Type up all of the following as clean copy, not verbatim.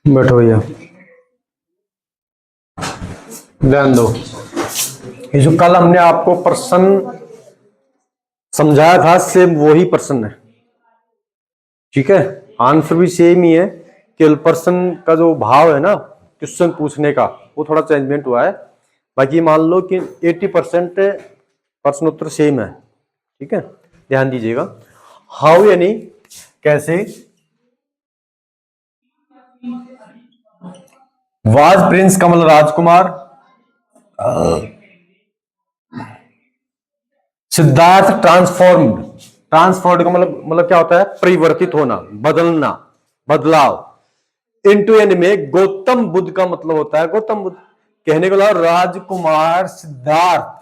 बैठो भैया, ध्यान दो। ये जो कल हमने आपको प्रश्न समझाया था, सेम वही प्रश्न है, ठीक है। आंसर भी सेम ही है, केवल प्रश्न का जो भाव है ना क्वेश्चन पूछने का, वो थोड़ा चेंजमेंट हुआ है। बाकी मान लो कि 80% प्रश्न उत्तर सेम है, ठीक है। ध्यान दीजिएगा। हाउ यानी कैसे, was Prince Kamal Rajkumar Siddharth transformed. Transformed का मतलब क्या होता है? परिवर्तित होना, बदलना, बदलाव। इनटू यानी में गौतम बुद्ध का मतलब होता है गौतम बुद्ध। कहने को राजकुमार सिद्धार्थ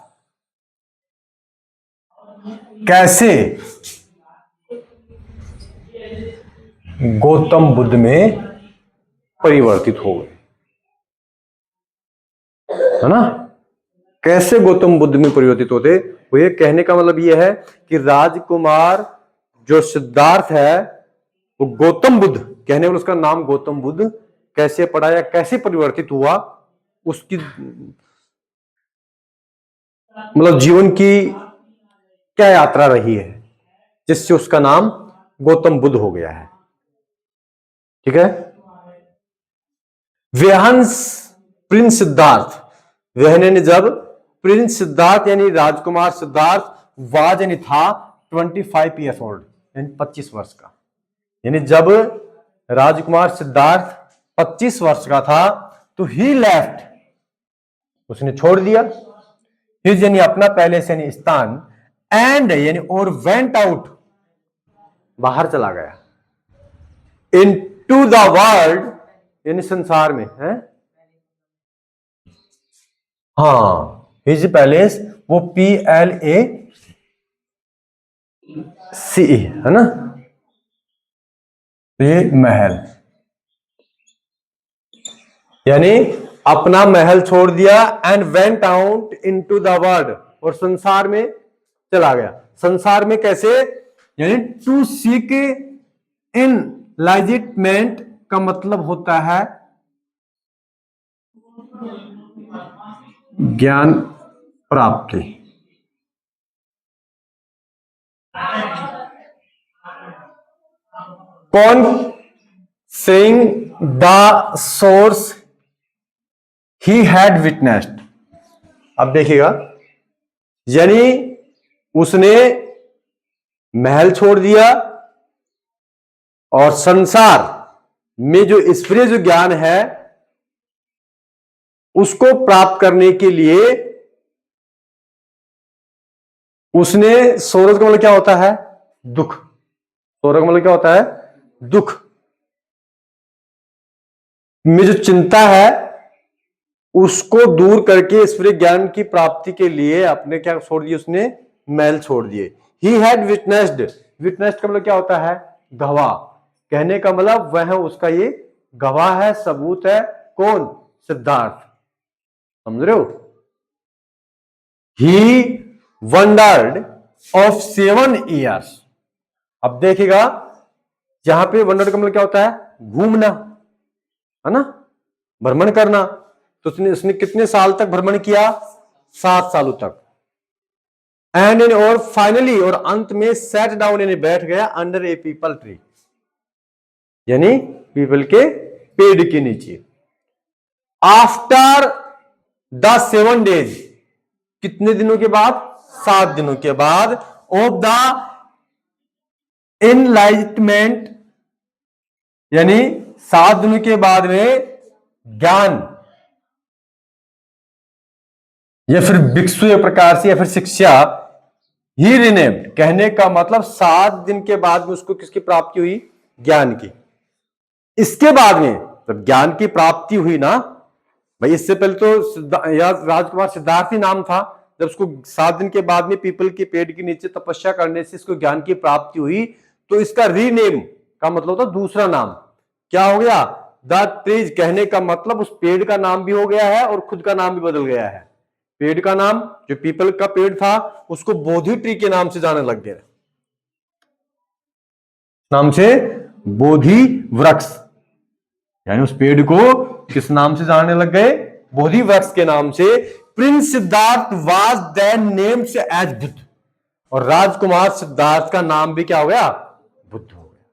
कैसे गौतम बुद्ध में परिवर्तित हो गए, है ना। कैसे गौतम बुद्ध में परिवर्तित होते, वो ये कहने का मतलब ये है कि राजकुमार जो सिद्धार्थ है वो गौतम बुद्ध, कहने वाले उसका नाम गौतम बुद्ध, कैसे पड़ा या कैसे परिवर्तित हुआ, उसकी मतलब जीवन की क्या यात्रा रही है जिससे उसका नाम गौतम बुद्ध हो गया है, ठीक है। वेहंस प्रिंस सिद्धार्थ, वहने ने जब प्रिंस सिद्धार्थ यानी राजकुमार सिद्धार्थ वाज यानी था 25 ईयर्स ओल्ड, यानी 25 वर्ष का। यानी जब राजकुमार सिद्धार्थ 25 वर्ष का था तो ही लेफ्ट, उसने छोड़ दिया, हिज यानी अपना पहले से यानी स्थान, एंड यानी और वेंट आउट बाहर चला गया, इन टू द वर्ल्ड यानी संसार में है। हाँ, हिज पैलेस, वो PLACE है ना, ये महल, यानी अपना महल छोड़ दिया, and went out into the world, और संसार में चला गया। संसार में कैसे, यानी टू सीक एनलाइटमेंट का मतलब होता है ज्ञान प्राप्ति। कौन saying the source he had witnessed. अब देखिएगा, यानी उसने महल छोड़ दिया और संसार में जो ईश्वरीय जो ज्ञान है उसको प्राप्त करने के लिए उसने, सौरज का मतलब क्या होता है? दुख। सौरज का मतलब क्या होता है? दुख में जो चिंता है उसको दूर करके ईश्वरीय ज्ञान की प्राप्ति के लिए अपने क्या छोड़ दिए? उसने महल छोड़ दिए। ही हैड विटनेस्ड, विटनेस्ड का मतलब क्या होता है? गवाह। कहने का मतलब वह उसका ये गवाह है, सबूत है। कौन? सिद्धार्थ, समझ रहे हो। ही वंडर्ड ऑफ 7 ईयर्स। अब देखिएगा, यहां पे वंडर का मतलब क्या होता है? घूमना, है ना, भ्रमण करना। तो उसने कितने साल तक भ्रमण किया? 7 सालों तक। एंड इन और फाइनली, और अंत में सेट डाउन यानी बैठ गया, अंडर ए पीपल ट्री, यानी पीपल के पेड़ के नीचे। आफ्टर द 7 डेज, कितने दिनों के बाद? 7 दिनों के बाद। ऑफ द एनलाइटमेंट, यानी 7 दिनों के बाद में ज्ञान या फिर भिक्षु एक प्रकार से, या फिर शिक्षा, ही रिनेम्ड, कहने का मतलब 7 दिन के बाद में उसको किसकी प्राप्ति हुई? ज्ञान की। इसके बाद में जब ज्ञान की प्राप्ति हुई ना भाई, इससे पहले तो राजकुमार सिद्धार्थ ही नाम था। जब उसको 7 दिन के बाद में पीपल के पेड़ के नीचे तपस्या करने से इसको ज्ञान की प्राप्ति हुई, तो इसका रीनेम का मतलब होता दूसरा नाम। क्या हो गया? द ट्रीज, कहने का मतलब उस पेड़ का नाम भी हो गया है और खुद का नाम भी बदल गया है। पेड़ का नाम, जो पीपल का पेड़ था, उसको बोधि ट्री के नाम से जाने लग गया। नाम से? बोधि वृक्ष। यानी उस पेड़ को किस नाम से जानने लग गए? बोधि वृक्ष के नाम से। Prince Siddhartha was then named as Buddha, और राजकुमार सिद्धार्थ का नाम भी क्या हो गया? बुद्ध हो गया।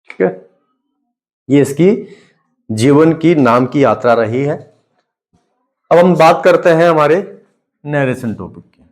ठीक है, ये इसकी जीवन की नाम की यात्रा रही है। अब हम बात करते हैं हमारे नरेशन टॉपिक की।